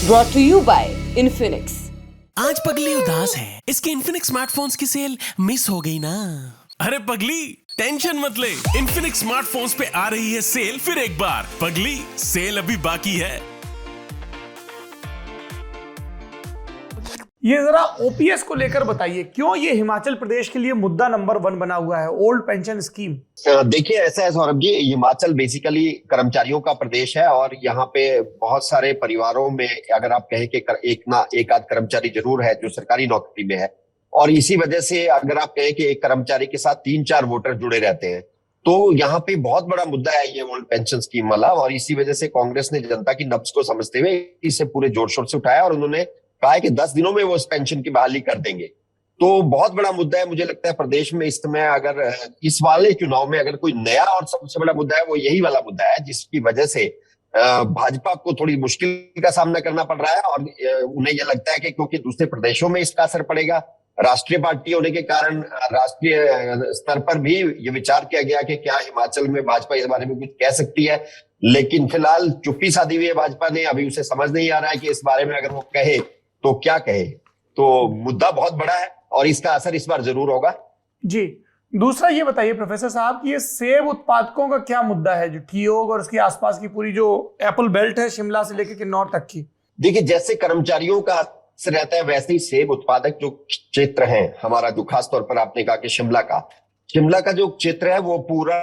brought to you by Infinix। आज पगली उदास है, इसके इन्फिनिक्स स्मार्टफोन्स की सेल मिस हो गई ना। अरे पगली टेंशन मत ले, इन्फिनिक्स स्मार्टफोन्स पे आ रही है सेल फिर एक बार। पगली सेल अभी बाकी है। ये जरा ओपीएस को लेकर बताइए, क्यों ये हिमाचल प्रदेश के लिए मुद्दा नंबर 1 बना हुआ है, ओल्ड पेंशन स्कीम। देखिए ऐसा है सौरभ जी, हिमाचल बेसिकली कर्मचारियों का प्रदेश है और यहाँ पे बहुत सारे परिवारों में अगर आप कहें कि एक आध कर्मचारी जरूर है जो सरकारी नौकरी में है, और इसी वजह से अगर आप कहें कि एक कर्मचारी के साथ 3-4 वोटर जुड़े रहते हैं, तो यहाँ पे बहुत बड़ा मुद्दा है ये ओल्ड पेंशन स्कीम वाला। और इसी वजह से कांग्रेस ने जनता की नब्ज को समझते हुए इसे पूरे जोर शोर से उठाया और उन्होंने कहा है कि 10 दिनों में वो इस पेंशन की बहाली कर देंगे। तो बहुत बड़ा मुद्दा है। मुझे लगता है प्रदेश में इस समय अगर इस वाले चुनाव में अगर कोई नया और सबसे बड़ा मुद्दा है वो यही वाला मुद्दा है, जिसकी वजह से भाजपा को थोड़ी मुश्किल का सामना करना पड़ रहा है। और उन्हें यह लगता है कि क्योंकि दूसरे प्रदेशों में इसका असर पड़ेगा, राष्ट्रीय पार्टी होने के कारण राष्ट्रीय स्तर पर भी ये विचार किया गया कि क्या हिमाचल में भाजपा इस बारे में कुछ कह सकती है, लेकिन फिलहाल चुप्पी साधी हुई है भाजपा ने। अभी उसे समझ नहीं आ रहा है कि इस बारे में अगर वो कहे तो क्या कहे। तो मुद्दा बहुत बड़ा है और इसका असर इस बार जरूर होगा। जी, दूसरा ये बताइए प्रोफेसर साहब कि ये सेब उत्पादकों का क्या मुद्दा है, जो ठियोग और उसके आसपास की पूरी जो एप्पल बेल्ट है शिमला से लेकर किन्नौर तक की। देखिए जैसे कर्मचारियों का असर रहता है वैसे ही सेब उत्पादक जो क्षेत्र है हमारा, जो खासतौर पर आपने कहा कि शिमला का जो क्षेत्र है वो पूरा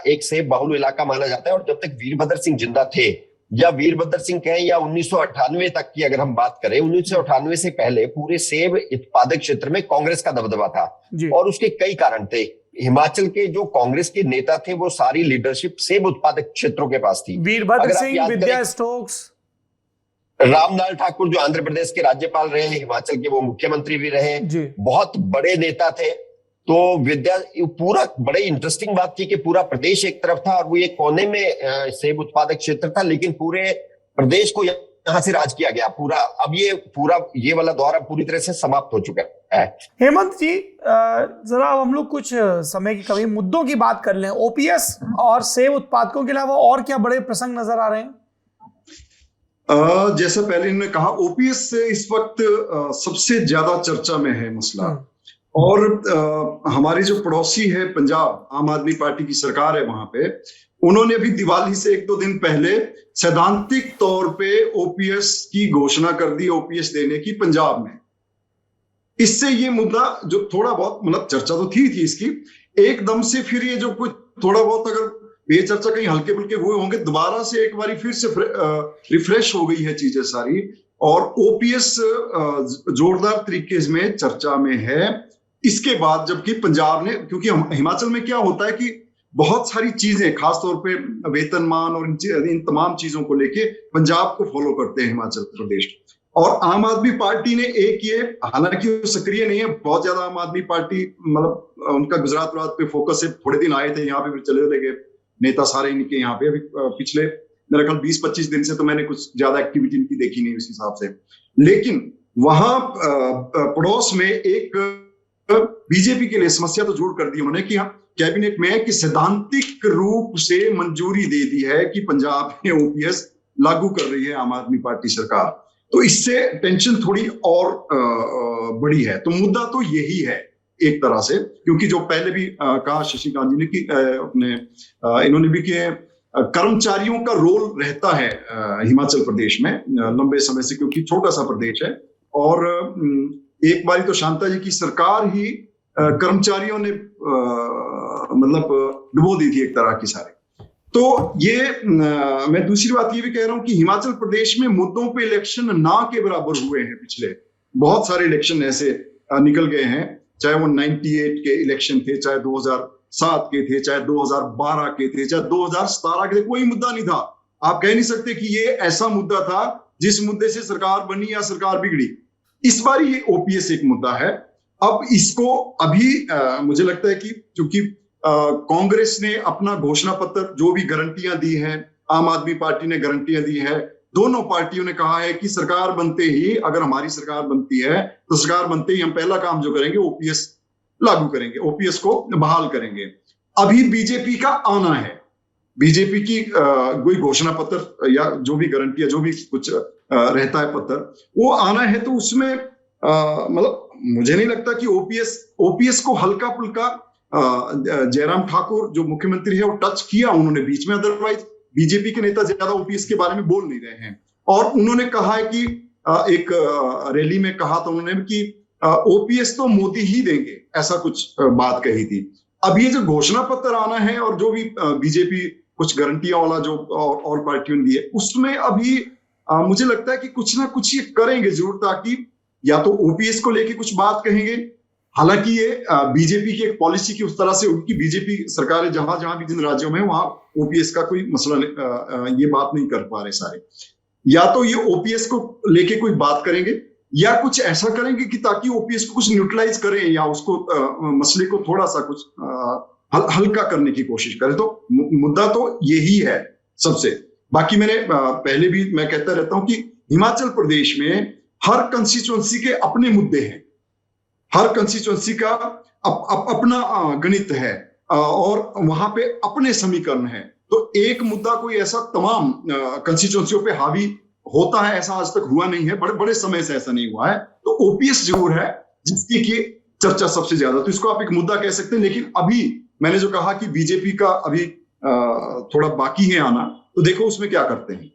एक सेब बहुल इलाका माना जाता है। और जब तक वीरभद्र सिंह जिंदा थे, या वीरभद्र सिंह कहें या 1998 तक की अगर हम बात करें, 1998 से पहले पूरे सेब उत्पादक क्षेत्र में कांग्रेस का दबदबा था। और उसके कई कारण थे। हिमाचल के जो कांग्रेस के नेता थे वो सारी लीडरशिप सेब उत्पादक क्षेत्रों के पास थी। वीरभद्र सिंह, विद्या स्टोक्स, रामलाल ठाकुर जो आंध्र प्रदेश के राज्यपाल रहे, हिमाचल के वो मुख्यमंत्री भी रहे, बहुत बड़े नेता थे। तो विद्या पूरा बड़े इंटरेस्टिंग बात थी कि पूरा प्रदेश एक तरफ था और वो एक कोने में सेब उत्पादक क्षेत्र था, लेकिन पूरे प्रदेश को यहाँ से राज किया गया पूरा। अब ये वाला दौर पूरी तरह से समाप्त हो चुका है। हेमंत जी, जरा हम लोग कुछ समय की कमी मुद्दों की बात कर लें। ओपीएस और सेब उत्पादकों के अलावा और क्या बड़े प्रसंग नजर आ रहे हैं? जैसा पहले इन्होंने कहा, ओपीएस से इस वक्त सबसे ज्यादा चर्चा में है मसला। और हमारी जो पड़ोसी है पंजाब, आम आदमी पार्टी की सरकार है वहां पे, उन्होंने अभी दिवाली से 1-2 दिन पहले सैद्धांतिक तौर पे ओपीएस की घोषणा कर दी, ओपीएस देने की पंजाब में। इससे ये मुद्दा जो थोड़ा बहुत मतलब चर्चा तो थी इसकी, एकदम से फिर ये जो कुछ थोड़ा बहुत अगर ये चर्चा कहीं हल्के फुल्के हुए होंगे, दोबारा से एक बार फिर से रिफ्रेश हो गई है चीजें सारी। और ओपीएस जोरदार तरीके में चर्चा में है। इसके बाद जबकि पंजाब ने, क्योंकि हिमाचल में क्या होता है कि बहुत सारी चीजें खासतौर पे वेतनमान और इन तमाम चीजों को लेके पंजाब को फॉलो करते हैं हिमाचल प्रदेश। और आम आदमी पार्टी ने हालांकि वो सक्रिय नहीं है बहुत ज्यादा, आम आदमी पार्टी मतलब उनका गुजरात पे फोकस है। थोड़े दिन आए थे यहाँ पे, फिर चले गए नेता सारे इनके यहाँ पे। अभी पिछले मेरा ख्याल 20-25 दिन से तो मैंने कुछ ज्यादा एक्टिविटी इनकी देखी नहीं उस हिसाब से। लेकिन वहां पड़ोस में एक बीजेपी के लिए समस्या तो जोड़ कर दी उन्होंने कि कैबिनेट में कि सैद्धांतिक रूप से मंजूरी दे दी है कि पंजाब में ओपीएस लागू कर रही है आम आदमी पार्टी सरकार। तो इससे टेंशन थोड़ी और बड़ी है। तो मुद्दा तो यही है एक तरह से, क्योंकि जो पहले भी कहा शशिकांत जी ने कि इन्होंने भी कि कर्मचारियों का रोल रहता है हिमाचल प्रदेश में लंबे समय से, क्योंकि छोटा सा प्रदेश है। और एक बारी तो शांता जी की सरकार ही कर्मचारियों ने मतलब डुबो दी थी एक तरह की सारी। तो ये मैं दूसरी बात ये भी कह रहा हूं कि हिमाचल प्रदेश में मुद्दों पे इलेक्शन ना के बराबर हुए हैं। पिछले बहुत सारे इलेक्शन ऐसे निकल गए हैं, चाहे वो 98 के इलेक्शन थे, चाहे 2007 के थे, चाहे 2012 के थे, चाहे 2017 के थे। कोई मुद्दा नहीं था। आप कह नहीं सकते कि ये ऐसा मुद्दा था जिस मुद्दे से सरकार बनी या सरकार बिगड़ी। इस बार ये ओपीएस एक मुद्दा है। अब इसको अभी मुझे लगता है कि क्योंकि कांग्रेस ने अपना घोषणा पत्र जो भी गारंटियां दी हैं, आम आदमी पार्टी ने गारंटियां दी है, दोनों पार्टियों ने कहा है कि सरकार बनते ही, अगर हमारी सरकार बनती है तो सरकार बनते ही हम पहला काम जो करेंगे ओपीएस लागू करेंगे, ओपीएस को बहाल करेंगे। अभी बीजेपी का आना है बीजेपी की कोई घोषणा पत्र या जो भी गारंटी या जो भी कुछ रहता है पत्र, वो आना है तो उसमें मतलब मुझे नहीं लगता कि ओपीएस को हल्का फुल्का जयराम ठाकुर जो मुख्यमंत्री है वो टच किया उन्होंने बीच में। अदरवाइज बीजेपी के नेता ज्यादा ओपीएस के बारे में बोल नहीं रहे हैं। और उन्होंने कहा है कि एक रैली में कहा था उन्होंने कि ओपीएस तो मोदी ही देंगे, ऐसा कुछ बात कही थी। अब ये जो घोषणा पत्र आना है और जो भी बीजेपी कुछ गारंटियां वाला जो और पार्टियों ने दिए, उसमें अभी मुझे लगता है कि कुछ ना कुछ ये करेंगे जरूर, ताकि या तो ओपीएस को लेके कुछ बात कहेंगे। हालांकि ये बीजेपी की एक पॉलिसी की उस तरह से होगी कि बीजेपी सरकारें जहां भी जिन राज्यों में वहां ओपीएस का कोई मसला ये बात नहीं कर पा रहे सारे। या तो ये ओपीएस को लेके कोई बात करेंगे या कुछ ऐसा करेंगे कि ताकि ओपीएस को कुछ न्यूट्रलाइज करें या उसको मसले को थोड़ा सा कुछ हल्का करने की कोशिश करें। तो मुद्दा तो यही है सबसे। बाकी मैंने पहले भी मैं कहता रहता हूं कि हिमाचल प्रदेश में हर कंस्टिट्यूएंसी के अपने मुद्दे हैं, हर कंस्टिट्यूएंसी का अपना गणित है और वहां पे अपने समीकरण है। तो एक मुद्दा कोई ऐसा तमाम कंस्टिट्यूएंसियों पे हावी होता है ऐसा आज तक हुआ नहीं है, बड़े बड़े समय से ऐसा नहीं हुआ है। तो ओपीएस जरूर है जिसकी की चर्चा सबसे ज्यादा, तो इसको आप एक मुद्दा कह सकते हैं। लेकिन अभी मैंने जो कहा कि बीजेपी का अभी थोड़ा बाकी है आना, तो देखो उसमें क्या करते हैं।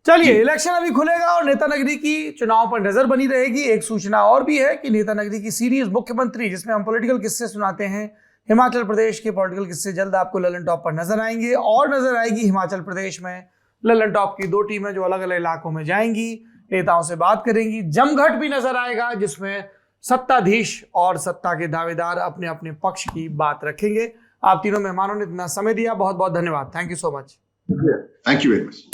चलिए, इलेक्शन अभी खुलेगा और नेता नगरी की चुनाव पर नजर बनी रहेगी। एक सूचना और भी है कि नेता नगरी की सीरीज मुख्यमंत्री, जिसमें हम पॉलिटिकल किस्से सुनाते हैं, हिमाचल प्रदेश के पॉलिटिकल किस्से, जल्द आपको ललन टॉप पर नजर आएंगे। और नजर आएगी हिमाचल प्रदेश में ललन टॉप की 2 टीमें जो अलग अलग इलाकों में जाएंगी, नेताओं से बात करेंगी। जमघट भी नजर आएगा जिसमें सत्ताधीश और सत्ता के दावेदार अपने अपने पक्ष की बात रखेंगे। आप तीनों मेहमानों ने इतना समय दिया, बहुत बहुत धन्यवाद। Thank you so much. Thank you very much.